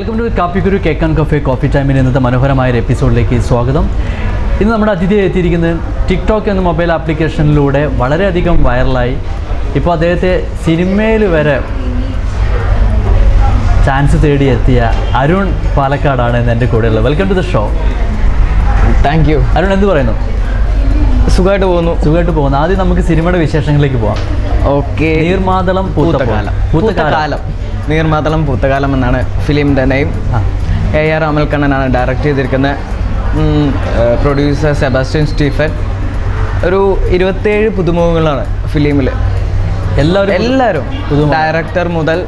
Welcome to Kappikkuru cake and cafe coffee ടൈമിന് ഇന്നത്തെ മനോഹരമായ ഒരു എപ്പിസോഡിലേക്ക് സ്വാഗതം. ഇന്ന് നമ്മുടെ അതിഥി എത്തിയിരിക്കുന്നത് ടിക്ടോക്ക് എന്ന മൊബൈൽ ആപ്ലിക്കേഷനിലൂടെ വളരെയധികം വൈറലായി ഇപ്പോൾ അദ്ദേഹത്തെ സിനിമയിൽ വരെ ചാൻസ് തേടി എത്തിയ അരുൺ പാലക്കാടാണ് ഇന്ന് എൻ്റെ കൂടെയുള്ളത്. Welcome to the show. Thank you. Arun എന്ത് പറയുന്നു? സുഖമായിട്ട് പോകുന്നു. ആദ്യം നമുക്ക് സിനിമയുടെ വിശേഷങ്ങളിലേക്ക് പോവാം. ഓക്കെ. നീർമാതളം പൂത്തകാലം. നീർമാതളം പൂത്തകാലം എന്നാണ് ഫിലിമിൻ്റെ നെയിം. AR അമൽക്കണ്ണനാണ് ഡയറക്റ്റ് ചെയ്തിരിക്കുന്നത്. Producer Sebastian Stephen. ഒരു 27 പുതുമുഖങ്ങളാണ് ഫിലിമിൽ. എല്ലാവരും ഡയറക്ടർ മുതൽ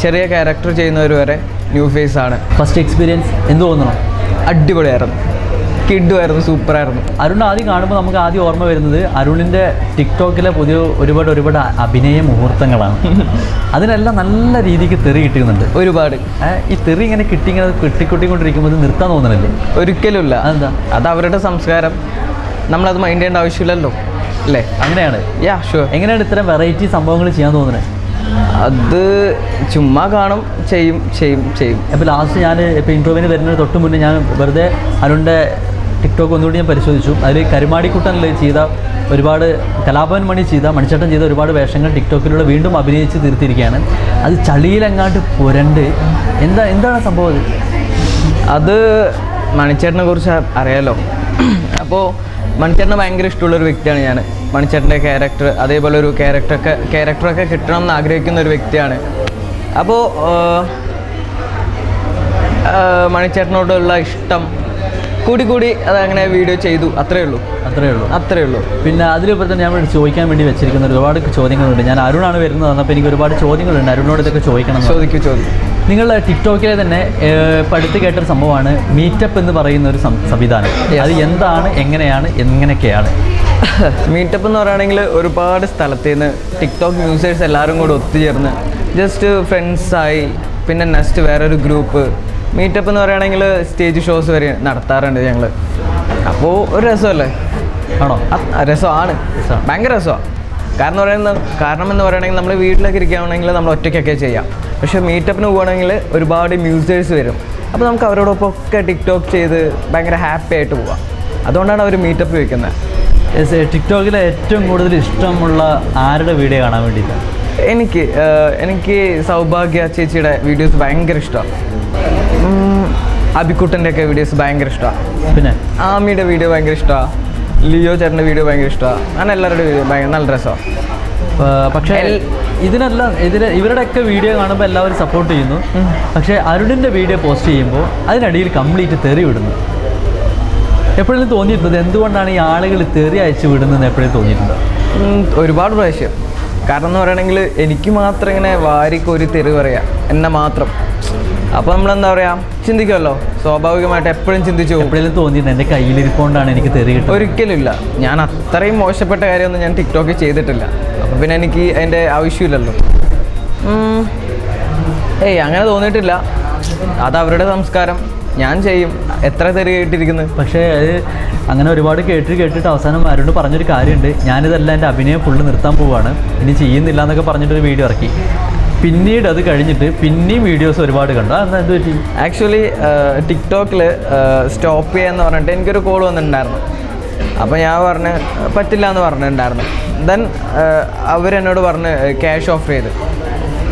ചെറിയ ക്യാരക്ടർ ചെയ്യുന്നവർ വരെ ന്യൂ ഫേസ് ആണ്. ഫസ്റ്റ് എക്സ്പീരിയൻസ് എന്ത് തോന്നണം? അടിപൊളിയായിരുന്നു, കിഡുമായിരുന്നു, സൂപ്പറായിരുന്നു. അരുൺ ആദ്യം കാണുമ്പോൾ നമുക്ക് ആദ്യം ഓർമ്മ വരുന്നത് അരുണിൻ്റെ ടിക്ടോക്കിലെ പുതിയ ഒരുപാട് അഭിനയ മുഹൂർത്തങ്ങളാണ്. അതിനെല്ലാം നല്ല രീതിക്ക് തെറി കിട്ടുന്നുണ്ട് ഒരുപാട്. ഈ തെറി ഇങ്ങനെ കിട്ടിക്കൊണ്ടിരിക്കുമ്പോൾ നിർത്താൻ തോന്നണല്ലേ? ഒരിക്കലുമില്ല. അതെന്താ? അത് അവരുടെ സംസ്കാരം, നമ്മളത് മൈൻഡ് ചെയ്യേണ്ട ആവശ്യമില്ലല്ലോ അല്ലേ? അങ്ങനെയാണ്. Yeah sure. എങ്ങനെയാണ് ഇത്തരം വെറൈറ്റി സംഭവങ്ങൾ ചെയ്യാൻ തോന്നുന്നത്? അത് ചുമ്മാ കാണും, ചെയ്യും. അപ്പോൾ ലാസ്റ്റ് ഞാൻ ഇപ്പോൾ ഇൻട്രോവിന് വരുന്നതിന് തൊട്ട് മുന്നേ ഞാൻ വെറുതെ അരുണിൻ്റെ ടിക്ടോക്ക് ഒന്നുകൂടി ഞാൻ പരിശോധിച്ചു. അതിൽ കരുമാടിക്കുട്ടനിൽ ചെയ്ത ഒരുപാട്, കലാഭവൻ മണി ചെയ്ത, മണിച്ചേട്ടൻ ചെയ്ത ഒരുപാട് വേഷങ്ങൾ ടിക്ടോക്കിലൂടെ വീണ്ടും അഭിനയിച്ച് തീർത്തിരിക്കുകയാണ്. അത് ചളിയിലെങ്ങാണ്ട് പുരണ്ട് എന്താണ് സംഭവം? അത് മണിച്ചേട്ടനെ കുറിച്ച് അറിയാലോ. അപ്പോൾ മണിച്ചേട്ടനെ ഭയങ്കര ഇഷ്ടമുള്ളൊരു വ്യക്തിയാണ് ഞാൻ. മണിച്ചേട്ടൻ്റെ ക്യാരക്ടർ, അതേപോലെ ഒരു ക്യാരക്ടറൊക്കെ കിട്ടണം എന്ന് ആഗ്രഹിക്കുന്ന ഒരു വ്യക്തിയാണ്. അപ്പോൾ മണിച്ചേട്ടനോടുള്ള ഇഷ്ടം കൂടി അതങ്ങനെ വീഡിയോ ചെയ്തു. അത്രയേ ഉള്ളൂ. പിന്നെ അതിലുപരി തന്നെ ഞാൻ ചോദിക്കാൻ വേണ്ടി വെച്ചിരിക്കുന്ന ഒരുപാട് ചോദ്യങ്ങളുണ്ട്. ഞാൻ അരുണാണ് വരുന്നത്, അപ്പോൾ എനിക്ക് ഒരുപാട് ചോദ്യങ്ങളുണ്ട്. അരുണിനോട് ഇതൊക്കെ ചോദിക്കണം. ചോദിക്കും. നിങ്ങൾ ടിക്ടോക്കിലെ തന്നെ പഠിത്ത് കേട്ടൊരു സംഭവമാണ് മീറ്റപ്പ് എന്ന് പറയുന്ന ഒരു സംവിധാനം. അത് എന്താണ്, എങ്ങനെയൊക്കെയാണ്? മീറ്റപ്പ് എന്ന് പറയുകയാണെങ്കിൽ ഒരുപാട് സ്ഥലത്ത് നിന്ന് ടിക്ടോക്ക് യൂസേഴ്സ് എല്ലാവരും കൂടെ ഒത്തുചേർന്ന് ജസ്റ്റ് ഫ്രണ്ട്സായി, പിന്നെ നെക്സ്റ്റ് വേറൊരു ഗ്രൂപ്പ്. മീറ്റപ്പ് എന്ന് പറയുകയാണെങ്കിൽ സ്റ്റേജ് ഷോസ് വരെ നടത്താറുണ്ട് ഞങ്ങൾ. അപ്പോൾ ഒരു രസമല്ലേ? ആണോ? രസമാണ്, ഭയങ്കര രസമാണ്. കാരണം എന്ന് പറയുകയാണെങ്കിൽ നമ്മൾ വീട്ടിലൊക്കെ ഇരിക്കുകയാണെങ്കിൽ നമ്മൾ ഒറ്റയ്ക്കൊക്കെ ചെയ്യാം. പക്ഷേ മീറ്റപ്പിന് പോവുകയാണെങ്കിൽ ഒരുപാട് മ്യൂസേഴ്സ് വരും. അപ്പോൾ നമുക്ക് അവരോടൊപ്പം ഒക്കെ ടിക്ടോക്ക് ചെയ്ത് ഭയങ്കര ഹാപ്പി ആയിട്ട് പോവാം. അതുകൊണ്ടാണ് അവർ മീറ്റപ്പ് വയ്ക്കുന്നത്. ടിക്ടോക്കിൽ ഏറ്റവും കൂടുതൽ ഇഷ്ടമുള്ള ആരുടെ വീഡിയോ കാണാൻ വേണ്ടിയിട്ട്? എനിക്ക് സൗഭാഗ്യ ചേച്ചിയുടെ വീഡിയോസ് ഭയങ്കര ഇഷ്ടമാണ്. അബിക്കുട്ടൻ്റെ ഒക്കെ വീഡിയോസ് ഭയങ്കര ഇഷ്ടമാണ്. പിന്നെ ആമിയുടെ വീഡിയോ ഭയങ്കര ഇഷ്ടമാണ്. ലിയോ ചേട്ടൻ്റെ വീഡിയോ ഭയങ്കര ഇഷ്ടമാണ്. അങ്ങനെ എല്ലാവരുടെ വീഡിയോ നല്ല രസമാണ്. പക്ഷേ ഇവരുടെയൊക്കെ വീഡിയോ കാണുമ്പോൾ എല്ലാവരും സപ്പോർട്ട് ചെയ്യുന്നു. പക്ഷേ അരുണിൻ്റെ വീഡിയോ പോസ്റ്റ് ചെയ്യുമ്പോൾ അതിനിടയിൽ കംപ്ലീറ്റ് തെറി വിടുന്നു. എപ്പോഴും തോന്നിയിട്ടുള്ളത് എന്തുകൊണ്ടാണ് ഈ ആളുകൾ തെറി അയച്ചു വിടുന്നതെന്ന് എപ്പോഴും തോന്നിയിട്ടുണ്ടോ? ഒരുപാട് പ്രാവശ്യം. കാരണം എന്ന് പറയുകയാണെങ്കിൽ എനിക്ക് മാത്രം ഇങ്ങനെ വാരിക്കൊരു തെറി പറയാം, എന്നെ മാത്രം. അപ്പോൾ നമ്മളെന്താ പറയുക, ചിന്തിക്കുമല്ലോ, സ്വാഭാവികമായിട്ട് എപ്പോഴും ചിന്തിച്ചു പോകും. എപ്പോഴും തോന്നിയിട്ടുണ്ട് എൻ്റെ കയ്യിലിരിക്കൊണ്ടാണ് എനിക്ക് തെറി കിട്ടുന്നത്? ഒരിക്കലുമില്ല. ഞാൻ അത്രയും മോശപ്പെട്ട കാര്യമൊന്നും ഞാൻ ടിക്ടോക്കിൽ ചെയ്തിട്ടില്ല. അപ്പോൾ പിന്നെ എനിക്ക് അതിൻ്റെ ആവശ്യമില്ലല്ലോ. അങ്ങനെ തോന്നിയിട്ടില്ല. അത് അവരുടെ സംസ്കാരം, ഞാൻ ചെയ്യും. എത്ര തെറി കേട്ടിരിക്കുന്നത്. പക്ഷേ അത് അങ്ങനെ ഒരുപാട് കേട്ടിട്ട് അവസാനം അരുണ് പറഞ്ഞൊരു കാര്യമുണ്ട്, ഞാനിതെല്ലാം എൻ്റെ അഭിനയം ഫുള്ള് നിർത്താൻ പോവുകയാണ്, ഇനി ചെയ്യുന്നില്ല എന്നൊക്കെ പറഞ്ഞിട്ടൊരു വീഡിയോ ഇറക്കി. പിന്നീട് അത് കഴിഞ്ഞിട്ട് പിന്നെയും വീഡിയോസ് ഒരുപാട് കണ്ടു. അതെന്താ, എന്ത് പറ്റി? ആക്ച്വലി ടിക്ടോക്കിൽ സ്റ്റോപ്പ് ചെയ്യാന്ന് പറഞ്ഞിട്ട് എനിക്കൊരു കോൾ വന്നിട്ടുണ്ടായിരുന്നു. അപ്പോൾ ഞാൻ പറ്റില്ല എന്ന് പറഞ്ഞിട്ടുണ്ടായിരുന്നു. ദെൻ അവരെന്നോട് പറഞ്ഞ് ക്യാഷ് ഓഫർ ചെയ്ത്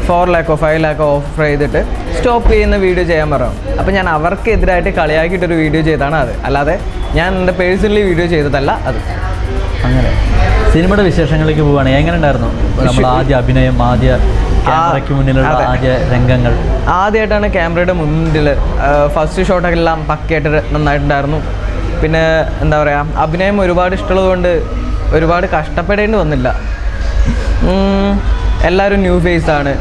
4 lakhോ 5 lakhോ ഓഫർ ചെയ്തിട്ട് സ്റ്റോപ്പ് ചെയ്യുന്ന വീഡിയോ ചെയ്യാൻ പറഞ്ഞു. അപ്പോൾ ഞാൻ അവർക്കെതിരായിട്ട് കളിയാക്കിയിട്ടൊരു വീഡിയോ ചെയ്താണ് അത്. അല്ലാതെ ഞാൻ എൻ്റെ പേഴ്സണലി വീഡിയോ ചെയ്തതല്ല അത്. അങ്ങനെ സിനിമയുടെ വിശേഷങ്ങളിലേക്ക് പോവുകയാണ്. എങ്ങനെ ഉണ്ടായിരുന്നു നമ്മൾ ആദ്യ അഭിനയം, ആദ്യ ക്യാമറയ്ക്ക് മുന്നിലുള്ള ആദ്യ രംഗങ്ങൾ? ആദ്യമായിട്ടാണ് ക്യാമറയുടെ മുന്നിൽ. ഫസ്റ്റ് ഷോട്ടൊക്കെ എല്ലാം പക്കയായിട്ട് നന്നായിട്ടുണ്ടായിരുന്നു. പിന്നെ എന്താ പറയുക, അഭിനയം ഒരുപാട് ഇഷ്ടമുള്ളതുകൊണ്ട് ഒരുപാട് കഷ്ടപ്പെടേണ്ടി വന്നില്ല. എല്ലാവരും ന്യൂ ഫേസ് ആണ്,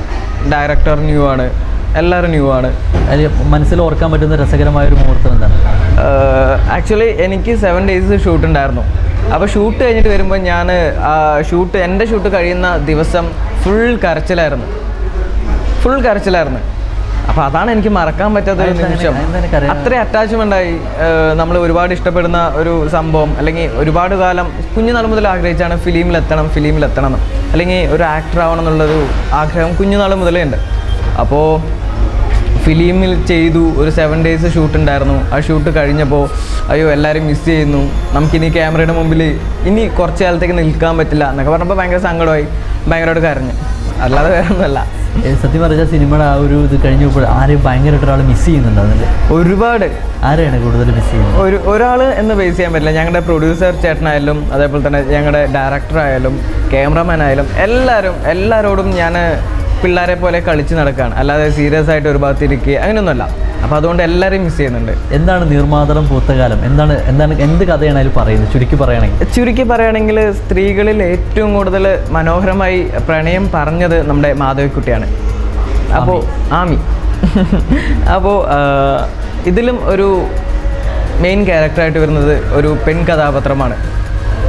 ഡയറക്ടർ ന്യൂ ആണ്, എല്ലാവരും ന്യൂ ആണ്. അതിൽ മനസ്സിൽ ഓർക്കാൻ പറ്റുന്ന രസകരമായൊരു മുഹൂർത്തം എന്താണ്? ആക്ച്വലി എനിക്ക് 7 days ഷൂട്ട് ഉണ്ടായിരുന്നു. അപ്പോൾ ഷൂട്ട് കഴിഞ്ഞിട്ട് വരുമ്പോൾ ഞാൻ എൻ്റെ ഷൂട്ട് കഴിയുന്ന ദിവസം ഫുൾ കരച്ചിലായിരുന്നു. അപ്പോൾ അതാണ് എനിക്ക് മറക്കാൻ പറ്റാത്ത ഒരു നിമിഷം. അത്രയും അറ്റാച്ച്മെൻ്റായി. നമ്മൾ ഒരുപാട് ഇഷ്ടപ്പെടുന്ന ഒരു സംഭവം, അല്ലെങ്കിൽ ഒരുപാട് കാലം കുഞ്ഞുനാൾ മുതൽ ആഗ്രഹിച്ചാണ് ഫിലിമിലെത്തണം, അല്ലെങ്കിൽ ഒരു ആക്ടർ ആവണം എന്നുള്ളൊരു ആഗ്രഹം കുഞ്ഞുനാൾ മുതലേ ഉണ്ട്. അപ്പോൾ ഫിലിമിൽ ചെയ്തു, ഒരു 7 days ഷൂട്ട് ഉണ്ടായിരുന്നു. ആ ഷൂട്ട് കഴിഞ്ഞപ്പോൾ അയ്യോ എല്ലാവരും മിസ് ചെയ്യുന്നു, നമുക്കിനി ക്യാമറയുടെ മുമ്പിൽ ഇനി കുറച്ച് കാലത്തേക്ക് നിൽക്കാൻ പറ്റില്ല എന്നൊക്കെ പറഞ്ഞപ്പോൾ ഭയങ്കര സങ്കടമായി, ഭയങ്കരമായിട്ട് കരഞ്ഞു. അല്ലാതെ വേറെ ഒന്നുമല്ല. സത്യം പറഞ്ഞാൽ സിനിമയുടെ ആ ഒരു ഇത് കഴിഞ്ഞപ്പോൾ ആരെയും ഭയങ്കരമായിട്ട് ഒരാൾ മിസ് ചെയ്യുന്നുണ്ട് അതിൽ? ഒരുപാട്. ആരെയാണ് കൂടുതൽ മിസ് ചെയ്യുന്നത്? ഒരാൾ എന്ന് ബേസ് ചെയ്യാൻ പറ്റില്ല. ഞങ്ങളുടെ പ്രൊഡ്യൂസർ ചേട്ടനായാലും അതേപോലെ തന്നെ ഞങ്ങളുടെ ഡയറക്ടർ ആയാലും ക്യാമറമാൻ ആയാലും എല്ലാവരോടും ഞാൻ പിള്ളേരെ പോലെ കളിച്ച് നടക്കുകയാണ്, അല്ലാതെ സീരിയസ് ആയിട്ട് ഒരു ഭാഗത്തിരിക്കുക അങ്ങനെയൊന്നുമല്ല. അപ്പോൾ അതുകൊണ്ട് എല്ലാവരെയും മിസ് ചെയ്യുന്നുണ്ട്. എന്താണ് നീർമാതളം പൂത്തകാലം? എന്ത് കഥയാണ് അതിൽ പറയുന്നത് ചുരുക്കി പറയുകയാണെങ്കിൽ സ്ത്രീകളിൽ ഏറ്റവും കൂടുതൽ മനോഹരമായി പ്രണയം പറഞ്ഞത് നമ്മുടെ മാധവിക്കുട്ടിയാണ്. അപ്പോൾ ആമി അപ്പോൾ ഇതിലും ഒരു മെയിൻ ക്യാരക്ടറായിട്ട് വരുന്നത് ഒരു പെൺ കഥാപാത്രമാണ്,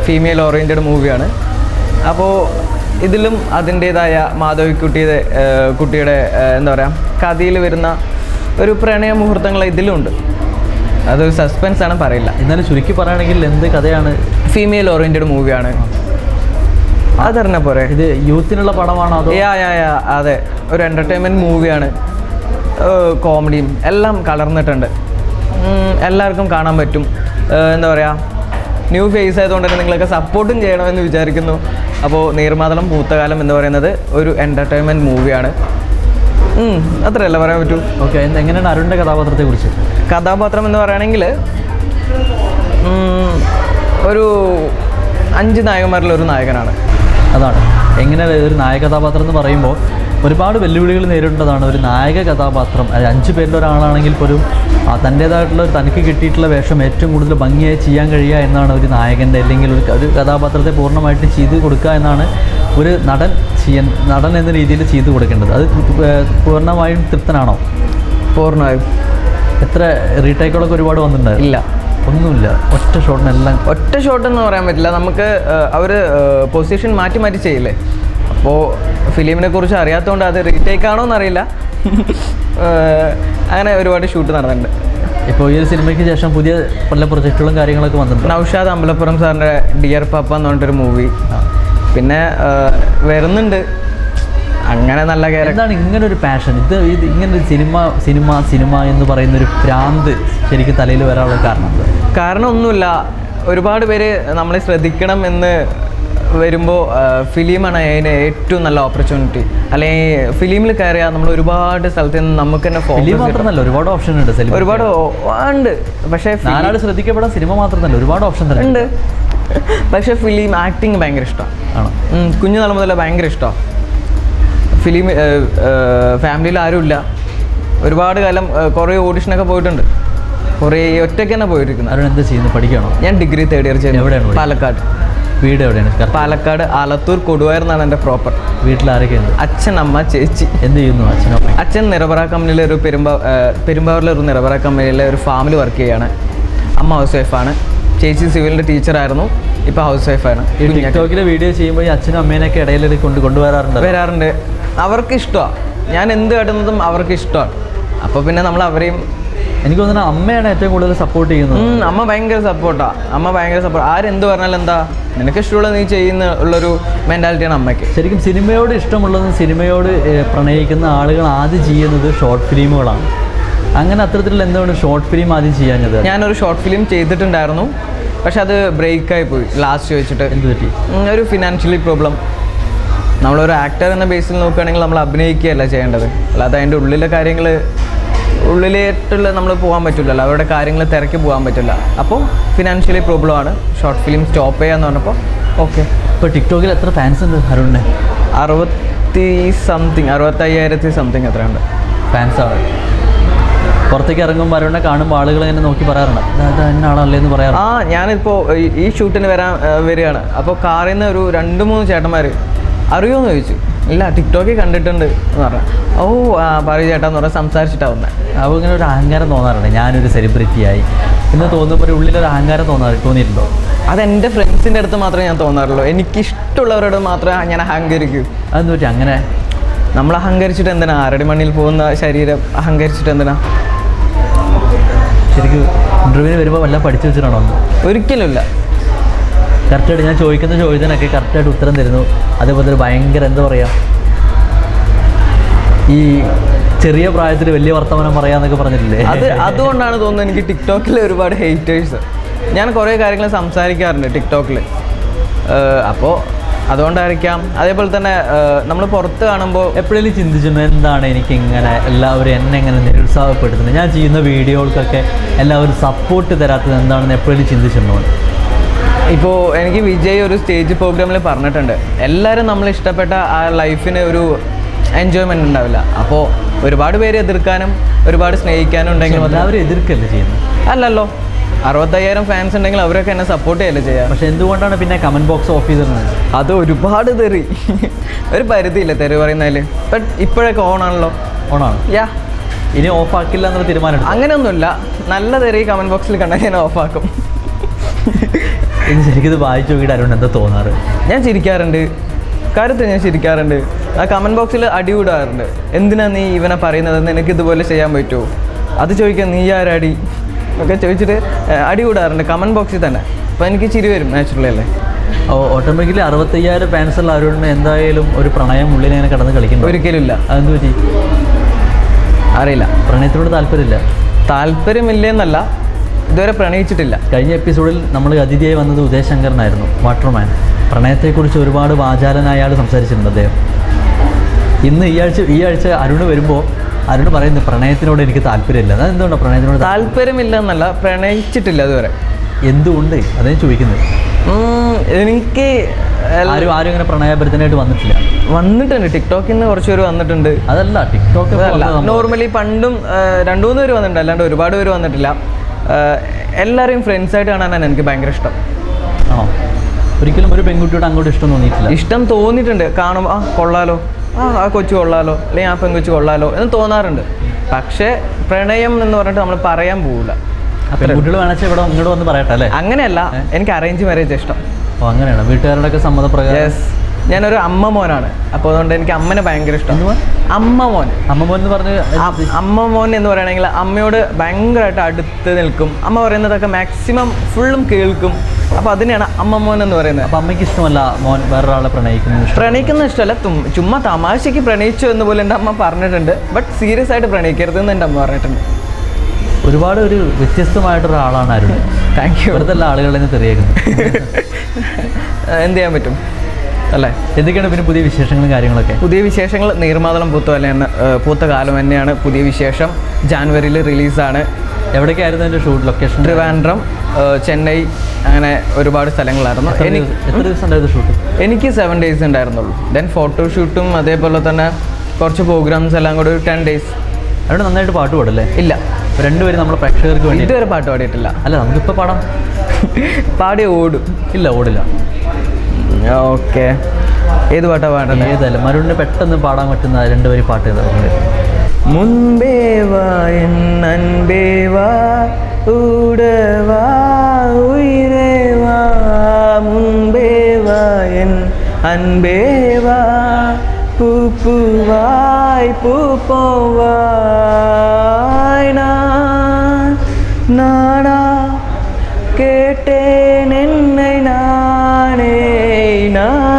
ഫീമെയിൽ ഓറിയൻറ്റഡ് മൂവിയാണ്. അപ്പോൾ ഇതിലും അതിൻ്റേതായ കുട്ടിയുടെ എന്താ പറയുക കഥയിൽ വരുന്ന ഒരു പ്രണയ മുഹൂർത്തങ്ങൾ ഇതിലുണ്ട്. അതൊരു സസ്പെൻസ് ആണ്, പറയില്ല. എന്നാലും ചുരുക്കി പറയുകയാണെങ്കിൽ എന്ത് കഥയാണ്? ഫീമെയിൽ ഓറിയൻറ്റഡ് മൂവിയാണ്. അതറിഞ്ഞ പോരെ. ഇത് യൂത്തിനുള്ള പടമാണോ അതോ? അതെ, ഒരു എൻ്റർടൈൻമെൻറ്റ് മൂവിയാണ്. കോമഡിയും എല്ലാം കലർന്നിട്ടുണ്ട്, എല്ലാവർക്കും കാണാൻ പറ്റും. എന്താ പറയുക, ന്യൂ ഫേസ് ആയതുകൊണ്ട് തന്നെ നിങ്ങളൊക്കെ സപ്പോർട്ടും ചെയ്യണമെന്ന് വിചാരിക്കുന്നു. അപ്പോൾ നീർമാതളം പൂത്തകാലം എന്ന് പറയുന്നത് ഒരു എൻ്റർടൈൻമെൻറ്റ് മൂവിയാണ്. അത്രയല്ല പറയാൻ പറ്റൂ. ഓക്കെ, എങ്ങനെയാണ് അരുണിൻ്റെ കഥാപാത്രത്തെക്കുറിച്ച്? കഥാപാത്രം എന്ന് പറയുകയാണെങ്കിൽ ഒരു 5 നായകന്മാരിലൊരു നായകനാണ്. അതാണ് എങ്ങനെ ഒരു നായക കഥാപാത്രം എന്ന് പറയുമ്പോൾ ഒരുപാട് വെല്ലുവിളികൾ നേരിടേണ്ടതാണ് ഒരു നായക കഥാപാത്രം. 5 പേരിൽ ഒരാളാണെങ്കിൽ പോലും തൻ്റേതായിട്ടുള്ള തനിക്ക് കിട്ടിയിട്ടുള്ള വേഷം ഏറ്റവും കൂടുതൽ ഭംഗിയായി ചെയ്യാൻ കഴിയുക എന്നാണ് ഒരു നായകൻ്റെ, അല്ലെങ്കിൽ ഒരു കഥാപാത്രത്തെ പൂർണ്ണമായിട്ട് ചെയ്ത് കൊടുക്കുക എന്നാണ് ഒരു നടൻ എന്ന രീതിയിൽ ചെയ്തു കൊടുക്കേണ്ടത്. അത് പൂർണ്ണമായും തൃപ്തനാണോ? പൂർണ്ണമായും. എത്ര റീടേക്കുകളൊക്കെ ഒരുപാട് വന്നിട്ടുണ്ടായിരുന്നു? ഇല്ല, ഒന്നുമില്ല. ഒറ്റ ഷോട്ടെന്ന് പറയാൻ പറ്റില്ല. നമുക്ക് അവർ പൊസിഷൻ മാറ്റി ചെയ്യില്ലേ. അപ്പോൾ ഫിലിമിനെ കുറിച്ച് അറിയാത്തതുകൊണ്ട് അത് റീടേക്ക് ആണോ എന്നറിയില്ല. അങ്ങനെ ഒരുപാട് ഷൂട്ട് നടന്നിട്ടുണ്ട്. ഇപ്പോൾ ഈ ഒരു സിനിമയ്ക്ക് ശേഷം പുതിയ പല പ്രൊജക്റ്റുകളും കാര്യങ്ങളൊക്കെ വന്നിട്ടുണ്ട്. നൗഷാദ് അമ്പലപ്പുറം സാറിൻ്റെ ഡിയർ പപ്പ എന്ന് പറഞ്ഞിട്ടൊരു മൂവി പിന്നെ വരുന്നുണ്ട്. അങ്ങനെ നല്ല കാര്യം. എന്താണ് ഇങ്ങനെ ഒരു പാഷൻ? ഇത് ഇങ്ങനൊരു സിനിമ എന്ന് പറയുന്ന ഒരു ഭ്രാന്ത് ശരിക്കും തലയിൽ വരാനുള്ള കാരണം ഒന്നുമില്ല. ഒരുപാട് പേര് നമ്മളെ ശ്രദ്ധിക്കണം എന്ന് വരുമ്പോൾ ഫിലിമാണ് അതിന് ഏറ്റവും നല്ല ഓപ്പർച്യൂണിറ്റി. അല്ലെങ്കിൽ ഫിലിമിൽ കയറിയാൽ നമ്മൾ ഒരുപാട് സ്ഥലത്ത് നിന്ന് നമുക്ക് തന്നെ മാത്രമല്ല ഒരുപാട് ഓപ്ഷൻ ഉണ്ട്. ഒരുപാട് ഉണ്ട്. പക്ഷേ ശ്രദ്ധിക്കപ്പെടാൻ സിനിമ മാത്രമല്ല ഒരുപാട് ഓപ്ഷൻ ഉണ്ട്. പക്ഷേ ഫിലിം ആക്ടിങ് ഭയങ്കര ഇഷ്ടമാണ്. കുഞ്ഞുനാൾ മുതലേ ഭയങ്കര ഇഷ്ടമാണ്. ഫിലിം ഫാമിലിയിൽ ആരുമില്ല. ഒരുപാട് കാലം കുറേ ഓഡിഷനൊക്കെ പോയിട്ടുണ്ട്. കുറേ ഒറ്റയ്ക്ക് തന്നെ പോയിരിക്കുന്നു. അവരോട് എന്താ ചെയ്യുന്നു? പഠിക്കണോ? ഞാൻ ഡിഗ്രി 3rd ഇയർ ചെയ്യുന്നു. എവിടെയാണ്? പാലക്കാട്. വീട് എവിടെയാണ്? പാലക്കാട് ആലത്തൂർ കൊടുവായൂർ എന്നാണ് എൻ്റെ പ്രോപ്പർ. വീട്ടിൽ ആരൊക്കെയുണ്ട്? അച്ഛൻ, അമ്മ, ചേച്ചി. എന്ത് ചെയ്യുന്നു അച്ഛനും? അച്ഛൻ നിറബറ കമ്പനിയിലെ ഒരു പെരുമ്പാവൂരിലെ ഒരു നിറബറ കമ്പനിയിലെ ഒരു ഫാമിൽ വർക്ക് ചെയ്യുകയാണ്. അമ്മ ഹൗസ് വൈഫാണ്. ചേച്ചി സിവിലിൻ്റെ ടീച്ചറായിരുന്നു, ഇപ്പോൾ ഹൗസ് വൈഫാണ്. ടിക്ടോക്കിലെ വീഡിയോ ചെയ്യുമ്പോൾ ഈ അച്ഛനും അമ്മേനൊക്കെ ഇടയിൽ കൊണ്ടുവരാറുണ്ട്. അവർക്ക് ഇഷ്ടമാണ്. ഞാൻ എന്ത് കാട്ടുന്നതും അവർക്ക് ഇഷ്ടമാണ്. അപ്പോൾ പിന്നെ നമ്മൾ അവരെയും, എനിക്ക് തോന്നുന്നു അമ്മയാണ് ഏറ്റവും കൂടുതൽ സപ്പോർട്ട് ചെയ്യുന്നത്. അമ്മ ഭയങ്കര സപ്പോർട്ട്. ആരെന്ത് പറഞ്ഞാലും എന്താ നിനക്ക് ഇഷ്ടമുള്ള നീ ചെയ്യുന്ന ഉള്ളൊരു മെൻറ്റാലിറ്റിയാണ് അമ്മയ്ക്ക്. ശരിക്കും സിനിമയോട് ഇഷ്ടമുള്ളതും സിനിമയോട് പ്രണയിക്കുന്ന ആളുകൾ ആദ്യം ചെയ്യുന്നത് ഷോർട്ട് ഫിലിമുകളാണ്. അങ്ങനെ അത്തരത്തിലുള്ള എന്താണ് ഷോർട്ട് ഫിലിം ആദ്യം ചെയ്യാഞ്ഞത്? ഞാനൊരു ഷോർട്ട് ഫിലിം ചെയ്തിട്ടുണ്ടായിരുന്നു, പക്ഷെ അത് ബ്രേക്കായി പോയി ലാസ്റ്റ് വെച്ചിട്ട്. എന്ത് പറ്റി? ഒരു ഫിനാൻഷ്യലി പ്രോബ്ലം. നമ്മളൊരു ആക്ടർ എന്ന ബേസിൽ നോക്കുകയാണെങ്കിൽ നമ്മൾ അഭിനയിക്കുകയല്ല ചെയ്യേണ്ടത്, അല്ലാതെ അതിൻ്റെ ഉള്ളിലേറ്റുള്ള നമ്മൾ പോകാൻ പറ്റില്ലല്ലോ, അവരുടെ കാര്യങ്ങൾ തിരക്കി പോകാൻ പറ്റില്ല. അപ്പോൾ ഫിനാൻഷ്യലി പ്രോബ്ലമാണ്, ഷോർട്ട് ഫിലിം സ്റ്റോപ്പ് ചെയ്യാന്ന് പറഞ്ഞപ്പോൾ ഓക്കെ. ഇപ്പോൾ ടിക്ടോക്കിൽ എത്ര ഫാൻസ് ഉണ്ട് അരുണിന്? 65,000 സംതിങ് എത്രയുണ്ട് ഫാൻസാണ്. പുറത്തേക്ക് ഇറങ്ങുമ്പോൾ അരുണിനെ കാണുമ്പോൾ ആളുകൾ എന്നെ നോക്കി പറയാറുണ്ട് അത് എന്നാണല്ലേ എന്ന് പറയാറ്. ഞാനിപ്പോൾ ഈ ഷൂട്ടിന് വരികയാണ്. അപ്പോൾ കാറിൽ നിന്ന് ഒരു 2-3 ചേട്ടന്മാർ അറിയുമെന്ന് ചോദിച്ചു. ഇല്ല, ടിക്ടോക്കിൽ കണ്ടിട്ടുണ്ട് എന്ന് പറഞ്ഞു. പറയൂ ചേട്ടാന്ന് പറഞ്ഞാൽ സംസാരിച്ചിട്ടാണ് വന്നത്. അപ്പോൾ ഇങ്ങനെ ഒരു അഹങ്കാരം തോന്നാറുണ്ട്, ഞാനൊരു സെലിബ്രിറ്റിയായി എന്ന് തോന്നുമ്പോൾ ഉള്ളിലൊരു അഹങ്കാരം തോന്നിയിട്ടുണ്ടോ? അതെൻ്റെ ഫ്രണ്ട്സിൻ്റെ അടുത്ത് മാത്രമേ ഞാൻ തോന്നാറുള്ളൂ. എനിക്കിഷ്ടമുള്ളവരോട് മാത്രമേ ഞാൻ അഹങ്കരിക്കൂ. അതെന്ന് വെച്ചാൽ അങ്ങനെ നമ്മൾ അഹങ്കരിച്ചിട്ട് എന്തിനാ? ആരടി മണ്ണിൽ പോകുന്ന ശരീരം അഹങ്കരിച്ചിട്ട് എന്തിനാ? ശരിക്കും ഇൻ്റർവ്യൂവിന് വരുമ്പോൾ വല്ല പഠിച്ചു വെച്ചിട്ടാണോ? ഒരിക്കലുമില്ല. കറക്റ്റായിട്ട് ഞാൻ ചോദിക്കുന്ന ചോദ്യത്തിനൊക്കെ കറക്റ്റായിട്ട് ഉത്തരം തരുന്നു. അതേപോലെ ഒരു ഭയങ്കര എന്താ പറയുക, ഈ ചെറിയ പ്രായത്തിൽ വലിയ വർത്തമാനം പറയാന്നൊക്കെ പറഞ്ഞിട്ടില്ലേ? അതുകൊണ്ടാണ് തോന്നുന്നത് എനിക്ക് ടിക്ടോക്കിൽ ഒരുപാട് ഹേറ്റേഴ്സ്. ഞാൻ കുറേ കാര്യങ്ങൾ സംസാരിക്കാറുണ്ട് ടിക്ടോക്കിൽ. അപ്പോൾ അതുകൊണ്ടായിരിക്കാം. അതേപോലെ തന്നെ നമ്മൾ പുറത്ത് കാണുമ്പോൾ എപ്പോഴെങ്കിലും ചിന്തിച്ചിട്ടുണ്ട് എന്താണ് എനിക്ക് ഇങ്ങനെ എല്ലാവരും എന്നെ ഇങ്ങനെ നിരുത്സാഹപ്പെടുത്തുന്നത്, ഞാൻ ചെയ്യുന്ന വീഡിയോകൾക്കൊക്കെ എല്ലാവരും സപ്പോർട്ട് തരാത്തത് എന്താണെന്ന് എപ്പോഴെങ്കിലും ചിന്തിച്ചിട്ടുണ്ടോ? ഇപ്പോൾ എനിക്ക് വിജയ് ഒരു സ്റ്റേജ് പ്രോഗ്രാമിൽ പറഞ്ഞിട്ടുണ്ട്, എല്ലാവരും നമ്മൾ ഇഷ്ടപ്പെട്ട ആ ലൈഫിന് ഒരു എൻജോയ്മെൻ്റ് ഉണ്ടാവില്ല. അപ്പോൾ ഒരുപാട് പേര് എതിർക്കാനും ഒരുപാട് സ്നേഹിക്കാനും ഉണ്ടെങ്കിൽ എല്ലാവരും എതിർക്കല്ലേ ചെയ്യുന്നത്? അല്ലല്ലോ, 65,000 ഫാൻസ് ഉണ്ടെങ്കിൽ അവരൊക്കെ എന്നെ സപ്പോർട്ട് ചെയ്യല്ലേ ചെയ്യാം. പക്ഷെ എന്തുകൊണ്ടാണ് പിന്നെ കമൻറ്റ് ബോക്സ് ഓഫ് ചെയ്തിരുന്നത്? അത് ഒരുപാട് തെറി, ഒരു പരിധിയില്ല തെറി പറയുന്നതിൽ. ബട്ട് ഇപ്പോഴൊക്കെ ഓണാണല്ലോ. ഓണാണ്. യാ, ഇനി ഓഫാക്കില്ല എന്നുള്ള തീരുമാനം? അങ്ങനെയൊന്നുമില്ല, നല്ല തെറി കമൻറ്റ് ബോക്സിൽ കണ്ടാൽ ഞാൻ ഓഫാക്കും. ഇനി ശരിക്കും ഇത് വായിച്ചു നോക്കിയിട്ട് അരുൺ എന്താ തോന്നാറ്? ഞാൻ ചിരിക്കാറുണ്ട്, കാര്യത്തിൽ ഞാൻ ചിരിക്കാറുണ്ട്. ആ കമൻറ്റ് ബോക്സിൽ അടി വിടാറുണ്ട്. എന്തിനാ നീ ഇവനെ പറയുന്നത്, നിനക്ക് ഇതുപോലെ ചെയ്യാൻ പറ്റുമോ, അത് ചോദിക്കാൻ നീ ആരടി ഒക്കെ ചോദിച്ചിട്ട് അടി വിടാറുണ്ട് കമൻറ്റ് ബോക്സിൽ തന്നെ. അപ്പോൾ എനിക്ക് ചിരി വരും, നാച്ചുറലി അല്ലേ. ഓട്ടോമാറ്റിക്കലി 65,000 ഫാൻസുള്ള അരുണിന് എന്തായാലും ഒരു പ്രണയം ഉള്ളിൽ ഇങ്ങനെ കിടന്ന് കളിക്കുന്നു? ഒരിക്കലും ഇല്ല. അതെന്ത് പറ്റി? അറിയില്ല. പ്രണയത്തിനോട് താല്പര്യമില്ല? താല്പര്യമില്ലെന്നല്ല, ഇതുവരെ പ്രണയിച്ചിട്ടില്ല. കഴിഞ്ഞ എപ്പിസോഡിൽ നമ്മൾ അതിഥിയായി വന്നത് ഉദയശങ്കരനായിരുന്നു, വാട്ടർമാൻ. പ്രണയത്തെക്കുറിച്ച് ഒരുപാട് വാചാലനായ ആൾ സംസാരിച്ചിട്ടുണ്ട് അദ്ദേഹം. ഇന്ന് ഈ ആഴ്ച അരുണ് വരുമ്പോൾ അരുണ് പറയുന്നത് പ്രണയത്തിനോട് എനിക്ക് താല്പര്യമില്ല. അത് എന്തുകൊണ്ടാണ് പ്രണയത്തിനോട് താല്പര്യമില്ല എന്നല്ല, പ്രണയിച്ചിട്ടില്ല അതുവരെ. എന്തുകൊണ്ട് അതേ ചോദിക്കുന്നത്? എനിക്ക് ആരും ഇങ്ങനെ പ്രണയഭരിതനായിട്ട് വന്നിട്ടുണ്ട്. ടിക്ടോക്കിൽ നിന്ന് കുറച്ച് പേര് വന്നിട്ടുണ്ട്. അതല്ല, ടിക്ടോക്ക് നോർമലി പണ്ടും 2-3 പേര് വന്നിട്ടുണ്ട്, അല്ലാണ്ട് ഒരുപാട് പേര് വന്നിട്ടില്ല. എല്ലാവരെയും ഫ്രണ്ട്സായിട്ട് കാണാനാണ് എനിക്ക് ഭയങ്കര ഇഷ്ടം. ആണോ? ഒരിക്കലും ഒരു പെൺകുട്ടിയോട് അങ്ങോട്ട് ഇഷ്ടം തോന്നിയിട്ടില്ല? ഇഷ്ടം തോന്നിയിട്ടുണ്ട്, കാണുമ്പോൾ കൊള്ളാലോ, ആ കൊച്ചു കൊള്ളാലോ, അല്ലെങ്കിൽ ആ പെൺകൊച്ചു കൊള്ളാലോ എന്ന് തോന്നാറുണ്ട്. പക്ഷേ പ്രണയം എന്ന് പറഞ്ഞിട്ട് നമ്മൾ പറയാൻ പോകില്ല. പെൺകുട്ടികൾ വേണമെച്ചാൽ ഇവിടെ ഇങ്ങോട്ട് വന്ന് പറയട്ടെ അല്ലേ? അങ്ങനെയല്ല, എനിക്ക് അറേഞ്ച് മാരേജ് ഇഷ്ടം. ഓ, അങ്ങനെയാണ്. വീട്ടുകാരുടെ ഒക്കെ സമ്മതപ്രകാരം? യെസ്. ഞാനൊരു അമ്മ മോനാണ്, അപ്പോൾ അതുകൊണ്ട് എനിക്ക് അമ്മനെ ഭയങ്കര ഇഷ്ടം. അമ്മ മോൻ എന്ന് പറഞ്ഞ് അമ്മ മോൻ എന്ന് പറയുകയാണെങ്കിൽ അമ്മയോട് ഭയങ്കരമായിട്ട് അടുത്ത് നിൽക്കും. അമ്മ പറയുന്നതൊക്കെ മാക്സിമം ഫുള്ളും കേൾക്കും. അപ്പോൾ അതിനെയാണ് അമ്മ മോൻ എന്ന് പറയുന്നത്. അപ്പോൾ അമ്മയ്ക്ക് ഇഷ്ടമല്ല മോൻ വേറൊരാളെ പ്രണയിക്കുന്ന ഇഷ്ടമല്ല, ചുമ്മാ തമാശയ്ക്ക് പ്രണയിച്ചു എന്ന് പോലെ എൻ്റെ അമ്മ പറഞ്ഞിട്ടുണ്ട്. ബട്ട് സീരിയസ് ആയിട്ട് പ്രണയിക്കരുതെന്ന് എൻ്റെ അമ്മ പറഞ്ഞിട്ടുണ്ട്. ഒരുപാട് ഒരു വ്യത്യസ്തമായിട്ടൊരാളാണ് അരുൺ. Thank you. വെറുതെ ആളുകളെ തെറിയേക്കുന്നു. എന്ത് ചെയ്യാൻ പറ്റും അല്ലേ? എന്തൊക്കെയാണ് പിന്നെ പുതിയ വിശേഷങ്ങളും കാര്യങ്ങളൊക്കെ? പുതിയ വിശേഷങ്ങൾ നീർമാതളം പൂത്ത കാലം തന്നെയാണ് പുതിയ വിശേഷം. ജാനുവരിയിൽ റിലീസാണ്. എവിടേക്കായിരുന്നു എൻ്റെ ഷൂട്ട് ലൊക്കേഷൻ? ട്രിവാൻഡ്രം, ചെന്നൈ, അങ്ങനെ ഒരുപാട് സ്ഥലങ്ങളായിരുന്നു. എത്ര ദിവസം ഉണ്ടായിരുന്നു ഷൂട്ട്? എനിക്ക് 7 days ഉണ്ടായിരുന്നുള്ളൂ. ദെൻ ഫോട്ടോഷൂട്ടും അതേപോലെ തന്നെ കുറച്ച് പ്രോഗ്രാംസ് എല്ലാം കൂടി 10 days. അവിടെ നന്നായിട്ട് പാട്ട് പാടല്ലേ? ഇല്ല, രണ്ടുപേരും നമ്മുടെ പ്രേക്ഷകർക്ക് വേണ്ടി ഇതുവരെ പാട്ട് പാടിയിട്ടില്ല. അല്ല, നമുക്കിപ്പോൾ പാടാം. പാടി ഓടും? ഇല്ല, ഓടില്ല. ഓക്കെ, ഏത് പാട്ടാണ് പാടുന്നത്? ഏതല്ല, മരുണിന് പെട്ടെന്ന് പാടാൻ പറ്റുന്ന 2 വരി പാട്ട് ഏതാണ്? മുൻപേ വാ എൻ അൻപേ വാ, ഊടവാ ഉയിരേ വാ, മുൻപേ വാ എൻ അൻപേ വാ, പൂപ്പൂവായ് പൂപ്പോവായ് നാടാ கேட்டேன் என்னை நானே நானியா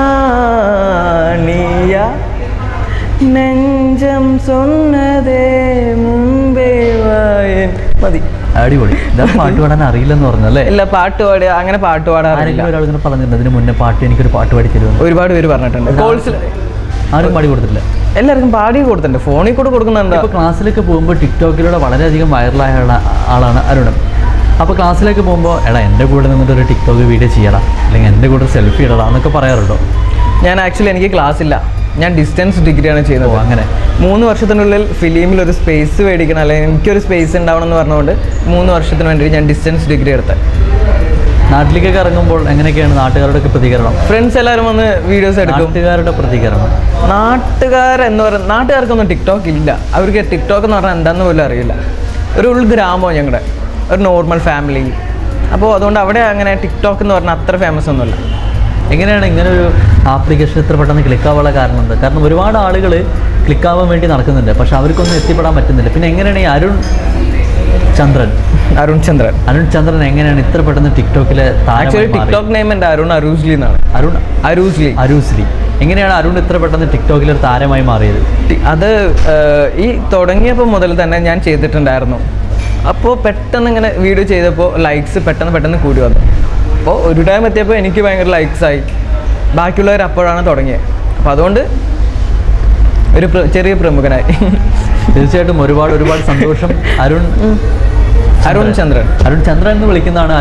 നെഞ്ചം சொன்னதே മുമ്പേ വായൻ. മതി. അടിപൊളി. പാട്ട് പാടാൻ അറിയില്ലെന്ന് പറഞ്ഞല്ലേ? ഇല്ല, പാട്ട് പാടി അങ്ങനെ പാട്ട് പാടാറില്ല. ഒരാളിങ്ങനെ പറഞ്ഞിട്ടുണ്ട് ഇതിന് മുന്നേ എനിക്കൊരു പാട്ട് പാടി തരുമെന്ന്. ഒരുപാട് പേര് പറഞ്ഞിട്ടുണ്ട്. കോഴ്സിൽ ആരും പാടി കൊടുത്തില്ല. എല്ലാവർക്കും പാടി കൊടുത്തിട്ടുണ്ട്, ഫോണിൽ കൂടെ കൊടുക്കുന്നുണ്ട്. ഇപ്പോൾ ക്ലാസ്സിലേക്ക് പോകുമ്പോൾ ടിക്ടോക്കിലൂടെ വളരെയധികം വൈറലായ ആളാണ് അരുൺ. അപ്പോൾ ക്ലാസ്സിലേക്ക് പോകുമ്പോൾ എടാ എൻ്റെ കൂടെ നിന്നിട്ട് ഒരു ടിക്ടോക്ക് വീഡിയോ ചെയ്യണം, അല്ലെങ്കിൽ എൻ്റെ കൂടെ സെൽഫി ഇടണം എന്നൊക്കെ പറയാറുണ്ടോ? ഞാൻ ആക്ച്വലി എനിക്ക് ക്ലാസ് ഇല്ല, ഞാൻ ഡിസ്റ്റൻസ് ഡിഗ്രിയാണ് ചെയ്യുന്നത്. അങ്ങനെ 3 വർഷത്തിനുള്ളിൽ ഫിലിമിൽ ഒരു സ്പേസ് മേടിക്കണം, അല്ലെങ്കിൽ എനിക്കൊരു സ്പേസ് ഉണ്ടാവണം എന്ന് പറഞ്ഞുകൊണ്ട് 3 വർഷത്തിന് വേണ്ടി ഞാൻ ഡിസ്റ്റൻസ് ഡിഗ്രി എടുത്തത്. നാട്ടിലേക്കൊക്കെ ഇറങ്ങുമ്പോൾ എങ്ങനെയൊക്കെയാണ് നാട്ടുകാരുടെ പ്രതികരണം? ഫ്രണ്ട്സ് എല്ലാവരും വന്ന് വീഡിയോസ് എടുക്കും. നാട്ടുകാരുടെ പ്രതികരണം? നാട്ടുകാർക്കൊന്നും ടിക്ടോക്ക് ഇല്ല. അവർക്ക് ടിക്ടോക്ക് എന്ന് പറഞ്ഞാൽ എന്താണെന്ന് പോലും അറിയില്ല. ഒരു ഉൾഗ്രാമം ഞങ്ങളുടെ, ഒരു നോർമൽ ഫാമിലി. അപ്പോൾ അതുകൊണ്ട് അവിടെ അങ്ങനെ ടിക്ടോക്ക് എന്ന് പറഞ്ഞാൽ അത്ര ഫേമസ് ഒന്നുമില്ല. എങ്ങനെയാണ് ഇങ്ങനെ ഒരു ആപ്ലിക്കേഷൻ ഇത്ര പെട്ടെന്ന് ക്ലിക്കാവാനുള്ള കാരണം എന്താ? കാരണം ഒരുപാട് ആളുകൾ ക്ലിക്കാവാൻ വേണ്ടി നടക്കുന്നുണ്ട്, പക്ഷെ അവർക്കൊന്നും എത്തിപ്പെടാൻ പറ്റുന്നില്ല. പിന്നെ എങ്ങനെയാണ് ഈ അരുൺ ചന്ദ്രൻ അരുൺ ചന്ദ്രൻ. അരുൺ ചന്ദ്രൻ എങ്ങനെയാണ് ഇത്ര പെട്ടെന്ന് ടിക്ടോക്കിലെ ആക്ച്വലി ടിക്ടോക്ക് നെയിം എൻ്റെ അരുൺ അരൂസ്ലി എന്നാണ്. അരുൺ അരൂസ്ലി. എങ്ങനെയാണ് അരുൺ ഇത്ര പെട്ടെന്ന് ടിക്ടോക്കിൽ ഒരു താരമായി മാറിയത്? അത് ഈ തുടങ്ങിയപ്പോൾ മുതൽ തന്നെ ഞാൻ ചെയ്തിട്ടുണ്ടായിരുന്നു. അപ്പോൾ പെട്ടെന്ന് ഇങ്ങനെ വീഡിയോ ചെയ്തപ്പോൾ ലൈക്സ് പെട്ടെന്ന് കൂടി വന്നു. അപ്പോൾ ഒരു ടൈം എത്തിയപ്പോൾ എനിക്ക് ഭയങ്കര ലൈക്സായി. ബാക്കിയുള്ളവർ അപ്പോഴാണ് തുടങ്ങിയത്. അപ്പോൾ അതുകൊണ്ട് ഒരു ചെറിയ പ്രമുഖനായി. തീർച്ചയായിട്ടും ഒരുപാട് സന്തോഷം. അരുൺ ചന്ദ്രൻ എന്ന് വിളിക്കുന്നതാണ്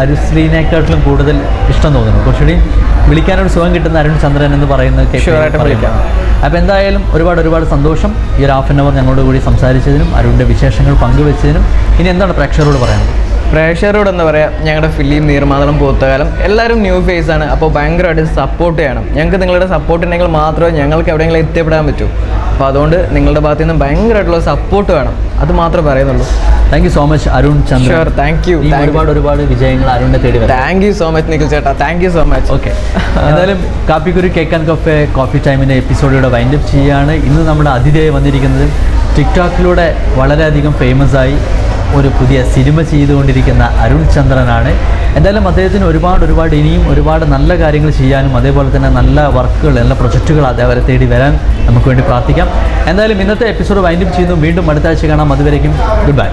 അരുശ്രീനേക്കാട്ടിലും കൂടുതൽ ഇഷ്ടം തോന്നുന്നു. കുറച്ചുകൂടി വിളിക്കാനൊരു സുഖം കിട്ടുന്ന അരുൺ ചന്ദ്രൻ എന്ന് പറയുന്നത് വിളിക്കാം. അപ്പോൾ എന്തായാലും ഒരുപാട് സന്തോഷം ഈ ഒരു ഹാഫ് ആൻ അവർ ഞങ്ങളോട് കൂടി സംസാരിച്ചതിനും അരുണിൻ്റെ വിശേഷങ്ങൾ പങ്കുവെച്ചതിനും. ഇനി എന്താണ് പ്രേക്ഷകരോട് പറയാനുള്ളത്? പ്രേക്ഷകരോട് എന്താ പറയുക, ഞങ്ങളുടെ ഫിലിം നീർമാതളം പൂത്തകാലം എല്ലാവരും ന്യൂ ഫേസ് ആണ്. അപ്പോൾ ഭയങ്കരമായിട്ട് സപ്പോർട്ട് ചെയ്യണം. ഞങ്ങൾക്ക് നിങ്ങളുടെ സപ്പോർട്ട് ഉണ്ടെങ്കിൽ മാത്രമേ ഞങ്ങൾക്ക് എവിടെയെങ്കിലും എത്തിപ്പെടാൻ പറ്റൂ. അപ്പോൾ അതുകൊണ്ട് നിങ്ങളുടെ ഭാഗത്തു നിന്ന് ഭയങ്കരമായിട്ടുള്ള സപ്പോർട്ട് വേണം. അത് മാത്രമേ പറയുന്നുള്ളൂ. Thank you so much Arun Chandran. Thank you. ഒരുപാട് വിജയങ്ങൾ അരുണിനെ തേടി വരും. Thank you so much Nikhil ചേട്ടാ. Thank you so much. Okay, എന്തായാലും Kappikkuru cake and cafe coffee ടൈമിൻ്റെ എപ്പിസോഡിലൂടെ വൈൻഡപ്പ് ചെയ്യുകയാണ്. ഇന്ന് നമ്മുടെ അതിഥിയായി വന്നിരിക്കുന്നത് ടിക്ടോക്കിലൂടെ വളരെയധികം ഫേമസ് ആയി ഒരു പുതിയ സിനിമ ചെയ്തുകൊണ്ടിരിക്കുന്ന അരുൺ ചന്ദ്രനാണ്. എന്തായാലും അദ്ദേഹത്തിന് ഒരുപാട് ഇനിയും ഒരുപാട് നല്ല കാര്യങ്ങൾ ചെയ്യാനും അതേപോലെ തന്നെ നല്ല വർക്കുകൾ, നല്ല പ്രൊജക്റ്റുകൾ അതേവരെ തേടി വരാൻ നമുക്ക് വേണ്ടി പ്രാർത്ഥിക്കാം. എന്തായാലും ഇന്നത്തെ എപ്പിസോഡ് വൈൻഡപ്പ് ചെയ്യുന്നു. വീണ്ടും അടുത്ത ആഴ്ച കാണാം. അതുവരേക്കും ഗുഡ് ബൈ.